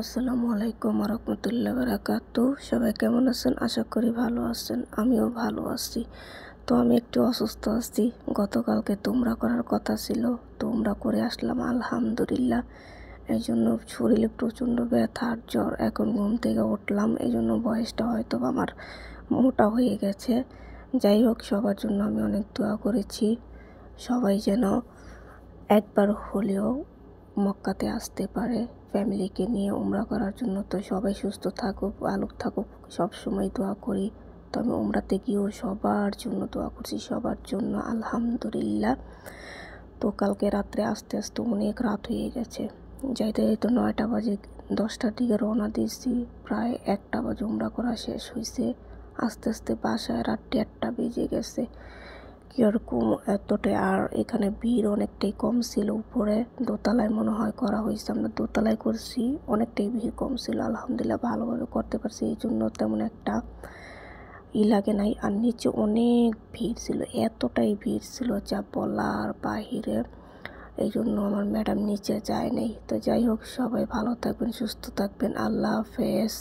আসসালামু আলাইকুম রহমতুল্লাহ বারাকাতু। সবাই কেমন আছেন? আশা করি ভালো আছেন। আমিও ভালো আছি। তো আমি একটু অসুস্থ আছি। গতকালকে তোমরা করার কথা ছিল, তোমরা করে আসলাম আলহামদুলিল্লাহ। এই জন্য শরীরে প্রচণ্ড ব্যথা আর জ্বর। এখন ঘুম থেকে উঠলাম, এই জন্য বয়সটা হয়তো আমার মোটা হয়ে গেছে। যাই হোক, সবার জন্য আমি অনেক দোয়া করেছি, সবাই যেন একবার হলেও মক্কাতে আসতে পারে ফ্যামিলিকে নিয়ে উমরা করার জন্য। তো সবাই সুস্থ থাকুক, ভালো থাকুক, সবসময় দোয়া করি। তো আমি উমরাতে গিয়েও সবার জন্য দোয়া করছি, সবার জন্য আলহামদুলিল্লাহ। তো কালকে রাত্রে আস্তে আস্তে অনেক রাত হয়ে গেছে, যাইতে যাইতে 9টা বাজে, 10টার দিকে রওনা দিয়েছি, প্রায় 1টা বাজে উমরা করা শেষ হয়েছে। আস্তে আস্তে বাসায় রাত 1:30 বেজে গেছে। কীরকম এতটাই, আর এখানে ভিড় অনেকটাই কম ছিল। উপরে দোতলায় মনে হয় করা হয়েছে, আমরা দোতলায় করছি, অনেকটাই ভিড় কম ছিল। আলহামদুলিল্লাহ ভালোভাবে করতে পারছি, এই জন্য তেমন একটা লাগে নাই। আর নিচে অনেক ভিড় ছিল, এতটাই ভিড় ছিল যা বলার বাহিরে। এই জন্য আমার ম্যাডাম নিচে যায় নাই। তো যাই হোক, সবাই ভালো থাকবেন, সুস্থ থাকবেন। আল্লাহ হাফেজ।